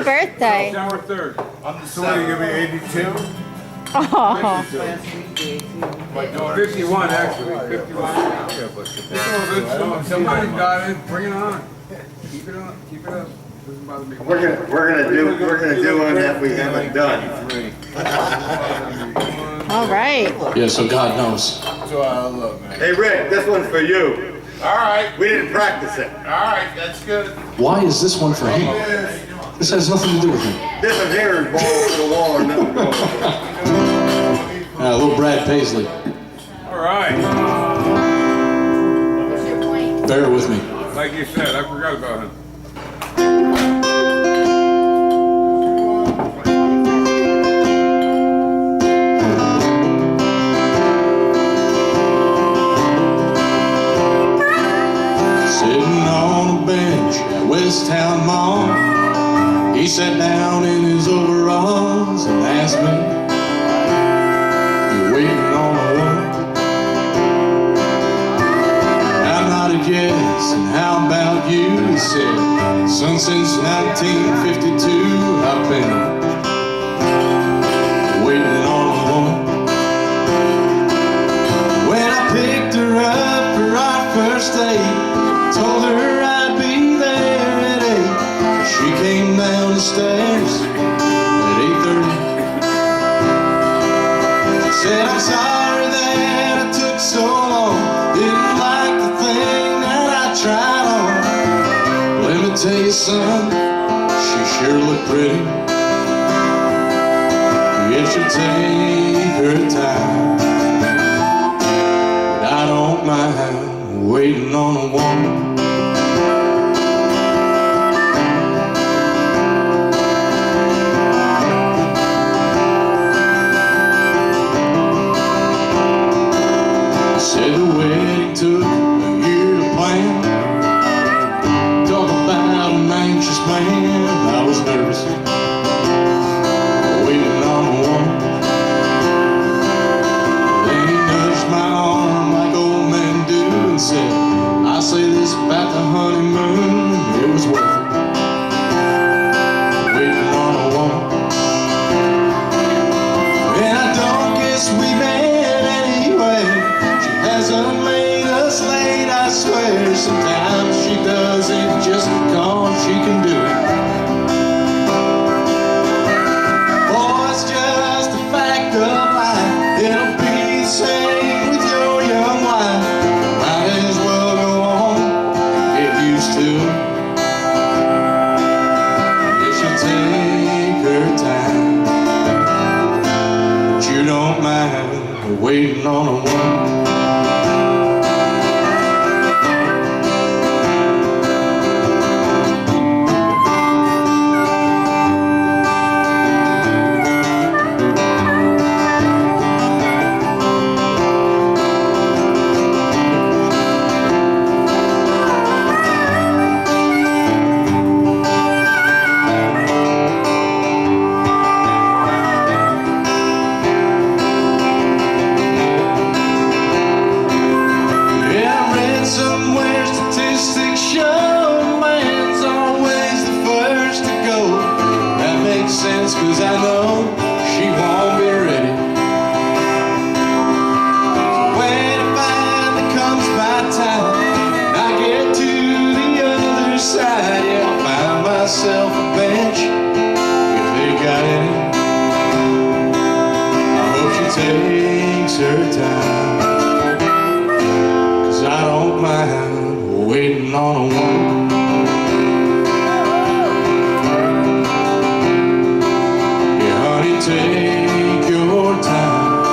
birthday? September 3rd. I'm the 7th. You're going to be 82? Oh. 51 actually. 51. Somebody got it. Bring it on. Keep it up. Keep it up. Doesn't bother me. We're gonna do one that we haven't done. All right. Yeah, so God knows. That's what I love, man. Hey Rick, this one's for you. All right. We didn't practice it. All right. That's good. Why is this one for him? This has nothing to do with him. This one here is balls to the wall or nothing. Little Brad Paisley. All right. Bear with me. Like you said, I forgot about him. Town Mall. He sat down in his overalls and asked me, "You waiting on a woman?" I nodded yes, and how about you? He said, "Son, since 1952 I've been waiting on a woman." When I picked her up for our first date, told her I'd be she came down the stairs at 8:30. She said, "I'm sorry that I took so long. Didn't like the thing that I tried on. Let me tell you, son, she sure looked pretty. It should take her time, but I don't mind waiting on a woman." Said the wedding took a year to plan. Talk about an anxious man. I was nervous, waiting on a woman. Then he nudged my arm like old men do and said, "I say this about the honeymoon, it was worth it, waiting on a woman." And I don't guess we met anyway. Hasn't made us late, I swear. Sometimes she does it just because she can do it. Oh, it's just a fact of life. It'll be the same with your young wife. Might as well go on and get used to it. It should take her time, but you don't mind waiting on a woman. Cause I know she won't be ready. So when it finally comes my time, I get to the other side. Yeah, I'll find myself a bench if they got any. I hope she takes her time, cause I don't mind waiting on a woman. Take your time,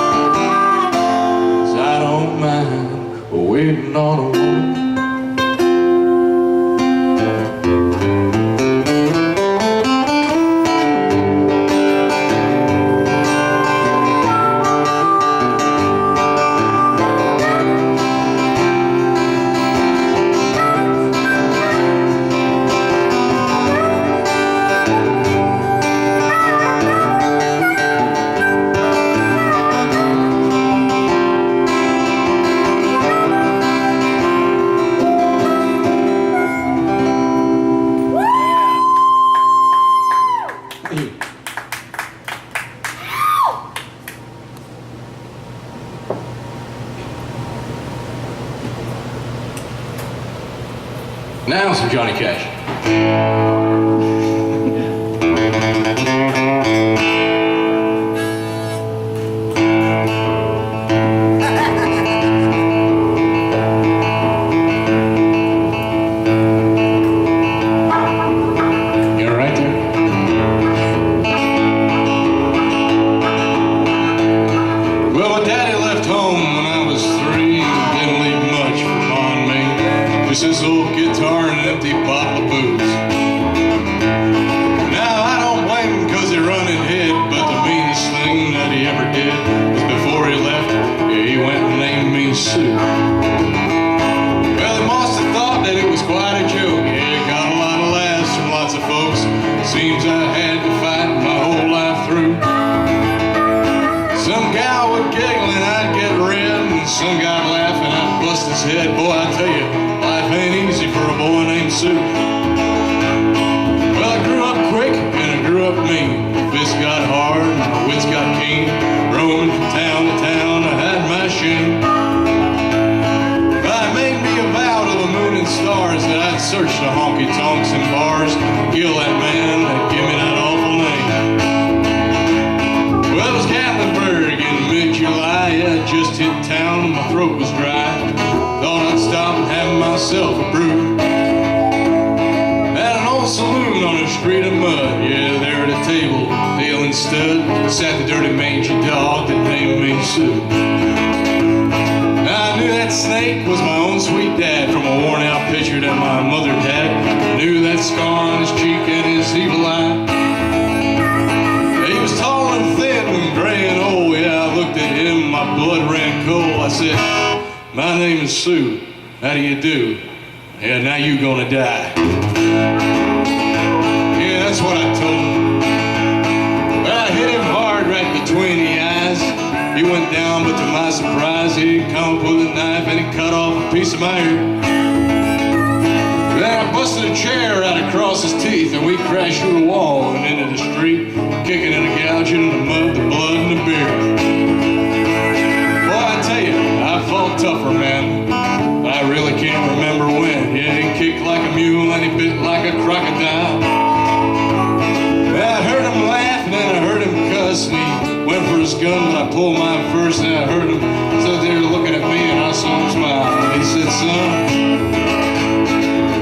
'cause I don't mind waiting on a woman. Now some Johnny Cash. You all right there? Well, my daddy left home when I was 3 and didn't leave much for Mom and me. Just this old guitar and an empty bottle of booze. Now I don't blame him cause he run and hid, but the meanest thing that he ever did was before he left, he went and named me Sue. Well, he must have thought that it was quite a joke. Yeah, got a lot of laughs from lots of folks. Seems I had to fight my whole life through. Some gal would giggle and I'd get red, and some guy laugh and I'd bust his head. Boy, I tell you, life ain't easy for a boy named Sue. Well, I grew up quick and I grew up mean. My fists got hard and my wits got keen. Roaming from town to town, I had my shame. I made me a vow to the moon and stars that I'd search the honky-tonks and bars, kill that man that gave me that awful name. Well, it was Gatlinburg in mid-July. Yeah, I just hit town and my throat was dry. Thought I'd stop and have myself a brew. At an old saloon on a street of mud. Yeah, there at a table, Dale and Stud, sat the dirty mangy dog that named me Sue. Now I knew that snake was my own sweet dad from a worn-out picture that my mother had. I knew that scar on his cheek and his evil eye. He was tall and thin and gray and old. Yeah, I looked at him, my blood ran cold. I said, my name is Sue. How do you do? Yeah, now you gonna die. Yeah, that's what I told him. Well, I hit him hard right between the eyes. He went down, but to my surprise, he didn't come up with a knife and he cut off a piece of my ear. Then I busted a chair right across his teeth and we crashed through the wall and into the street, kicking and gouging the mud, the blood, and the beer. Boy, I tell you, I fought tougher, man. I really can't remember when. Yeah, he kicked like a mule and he bit like a crocodile. I heard him laugh and then I heard him cuss and he went for his gun, but I pulled mine first and I heard him sit there looking at me and I saw him smile. And he said, son,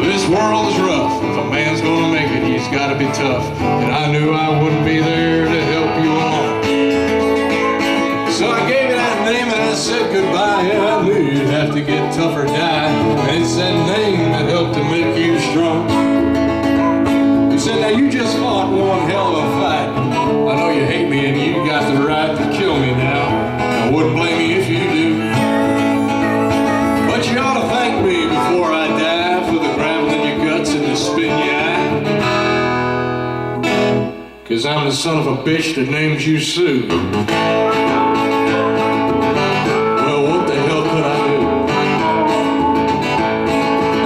this world is rough. If a man's gonna make it, he's gotta be tough. And I knew I wouldn't be there to help you along. So I gave you that name and I said goodbye. Yeah, I knew you'd have to get tough or die. And it's that name that helped to make you strong. He said, now you just fought one hell of a fight. I know you hate me and you got the right to kill me now. I wouldn't blame you if you do. But you ought to thank me before I die for the gravel in your guts and the spit in your eye. 'Cause I'm the son of a bitch that named you Sue. Well, what the hell could I do?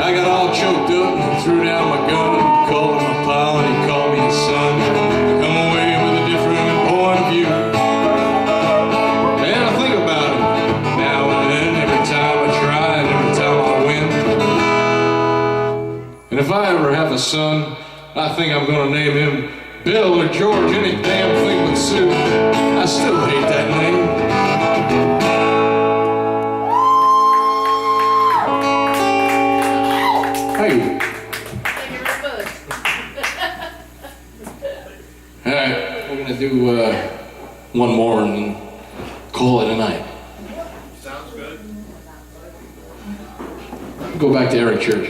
I got all choked up and threw down my gun, called him a pal and he called me his son. I come away with a different point of view. And I think about it now and then, every time I try and every time I win. And if I ever have a son, I think I'm gonna name him Bill or George, any damn thing but Sue. I still hate that name. Hey. Thank you very much. All right, we're gonna do one more and then call it a night. Sounds good. Go back to Eric Church.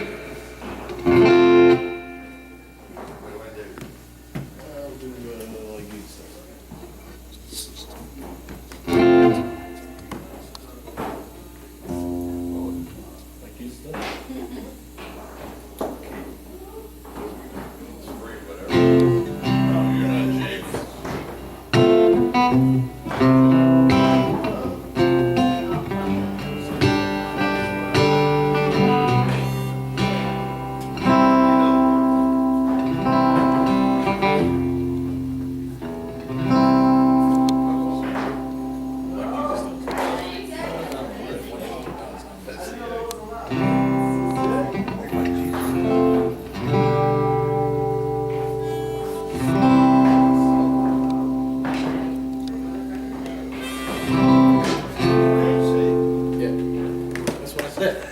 That's what I said.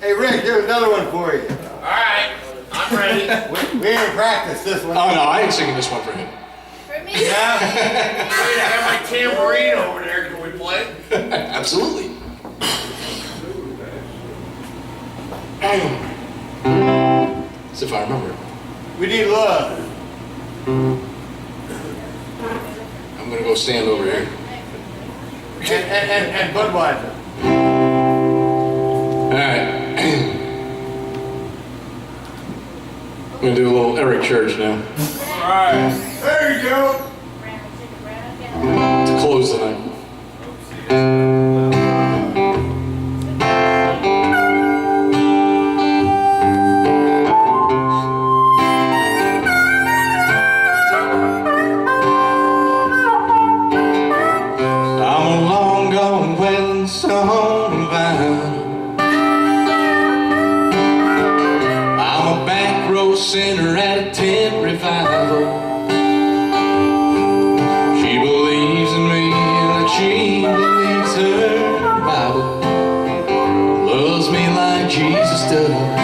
Hey Rick, here's another one for you. Alright, I'm ready. We didn't practice this one. Oh no, I ain't singing this one for him. For me? Yeah. Wait, I have my tambourine over there. Can we play? Absolutely. As if I remember. We need love. I'm gonna go stand over here. And Budweiser. Alright. I'm gonna do a little Eric Church now Alright. There you go. to close the night. I'm a long gone wailing song vine. I'm a back row sinner at a tent revival. She believes in me like she believes her Bible. Loves me like Jesus does.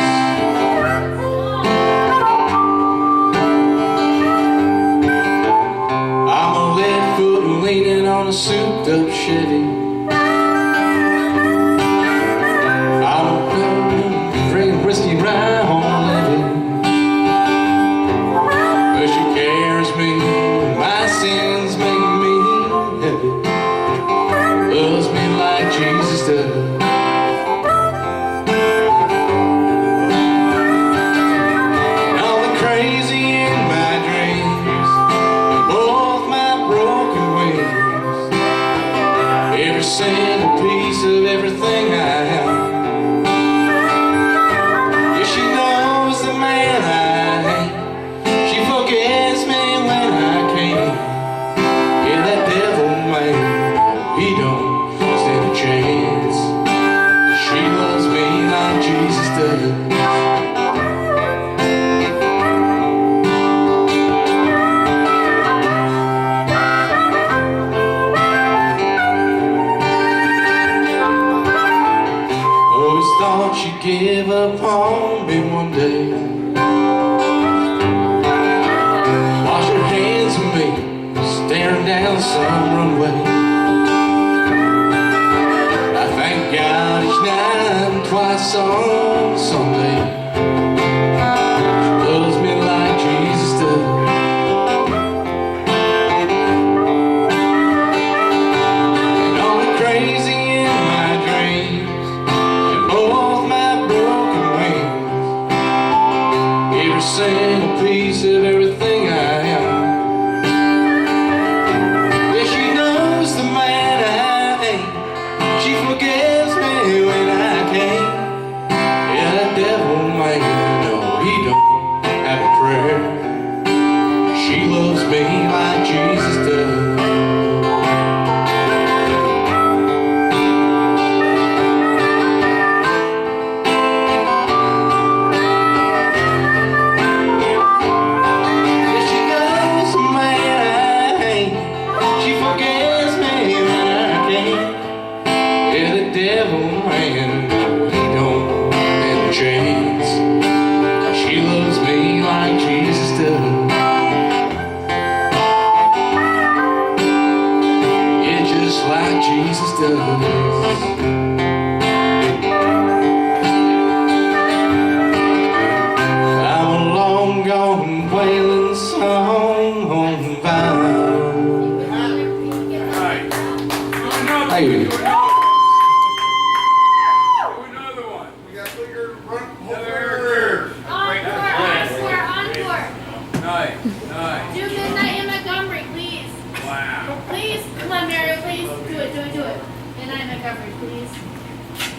I'm a lead foot leaning on a souped up Chevy. I'm a drinking whiskey right home living. But she carries me, my sins make me heavy. Loves me like Jesus does. And all the crazy in my dreams, and both my broken wings, every single piece of everything I am. Yeah, she knows the man I am. She forgets me when I can't. Yeah, that devil man, he don't stand a chance. She loves me like Jesus does. Always thought she'd give up on me one day. Wash her hands of me, staring down some runway. I thank God each night and twice on Sunday. She loves me like Jesus does. And all the crazy in my dreams, and both my broken wings, every single piece of everything I am. Yeah, she knows the man I am. She forgives me when I can't. Yeah, that devil man, no, he don't have a prayer. She loves me like Jesus does. Yeah, she knows the man I am. She forgives me when I can't. Yeah, the devil man, no, he don't have a chance. She loves me like Jesus does. Yeah, just like Jesus does. I'm a long gone wailing song on vine. Alright. Do another How you one. doing? Do another one. We got to put your front Another Eric Church. Encore. Nice, nice. Do Midnight in Montgomery, please. Wow. Please. Come on, Mario, please. Do it. Midnight in Montgomery, please.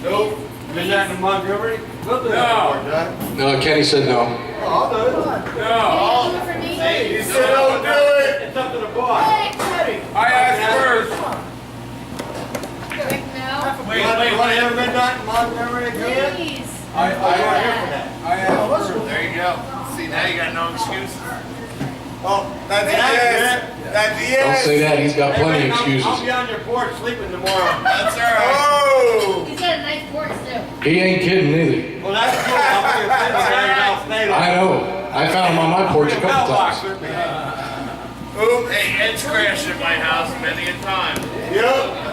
Nope. Midnight in Montgomery? We'll do that No. for you, John. No, Kenny said no. Oh, I'll do it. No. Can you do it for me? You said don't do it. It's up to the boss. Hey, I asked first. Rick, no. Wait, You want to have midnight in Montgomery again? Please. I asked her. There you go. See, now you got no excuses. Oh, that's yes. That's Don't yes. say that, he's got plenty of excuses. I'll be on your porch sleeping tomorrow. That's all right. Oh. He's got a nice porch too. He ain't kidding either. Well, that's good. I know. I found him on my porch a couple times. Oops. Hey, Ed's crashed at my house many a time. Yep.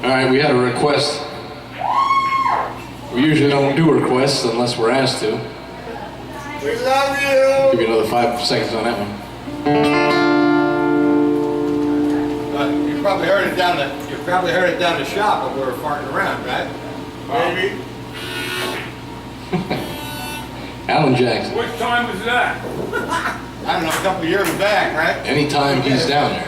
All right, we had a request. We usually don't do requests unless we're asked to. We love you. Give you another 5 seconds on that one. You probably heard it down the shop when we were farting around, right? Maybe. Alan Jackson. What time was that? I don't know, a couple of years back, right? Anytime he's down there.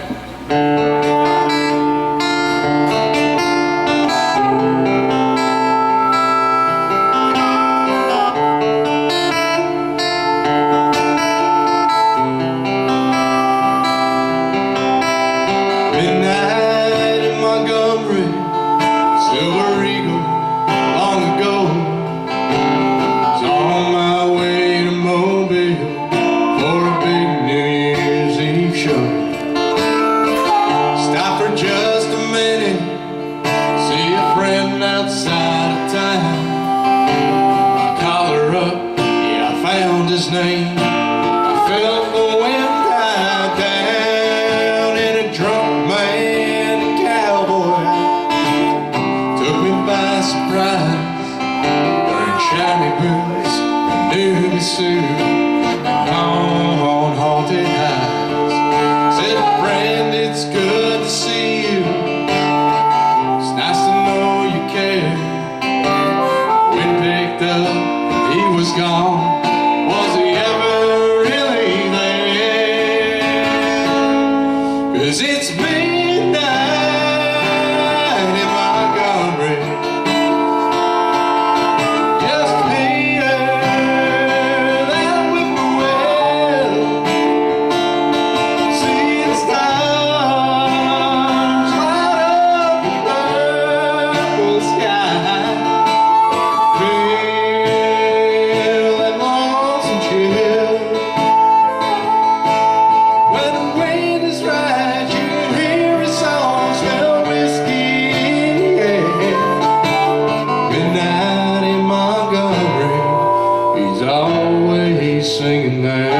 Midnight in Montgomery, Silver Eagle, long ago. Was on my way to Mobile for a big New Year's Eve show. Stop for just a minute, see a friend outside of town. I call her up, yeah, I found his name. I felt the wind die down in a drunk man and cowboy. Took me by surprise, wearing shiny boots, a newbie suit, on haunted highs. Said, friend, it's good to see you. It's nice to know you care. Wind picked up, he was gone. Was he ever really there? 'Cause it's midnight in Montgomery. Just hear that whippoorwill. See the stars light up the purple sky. Feel that lonesome chill. When the wind is right, you can hear his song, smell whiskey in the air. Midnight in Montgomery, he's always singing there.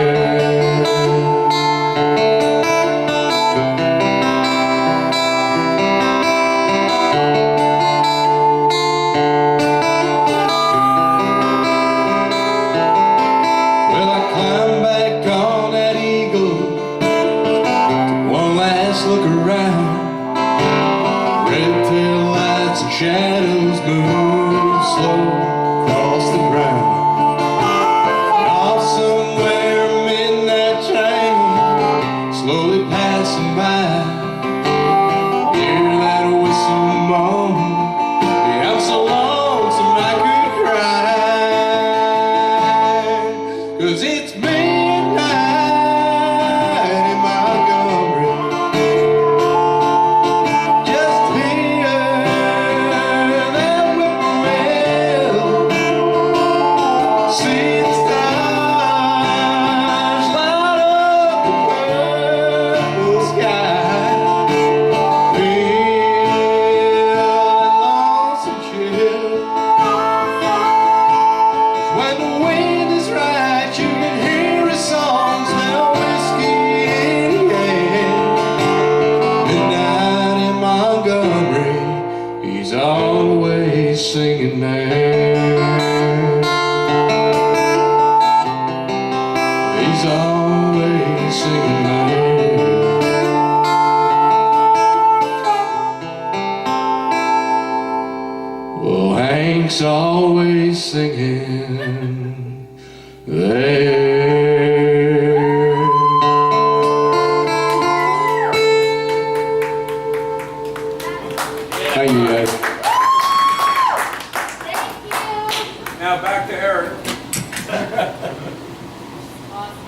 Well, I climbed back on that eagle, took one last look around. Red tail lights and shadows move slow across the ground. And off somewhere a midnight train slowly passing by. Hear that whistle moan. Yeah, I'm so lonesome I could cry. 'Cause it's midnight in Montgomery. Just hear that whippoorwill. See the stars light up the purple sky. Feel that lonesome chill. When the wind is right, you can hear his song, smell whiskey in the air. Midnight in Montgomery, he's always singing there. He's always singing there. Well, Hank's always singing there. Thank you, guys. Thank you. Now back to Eric. Awesome.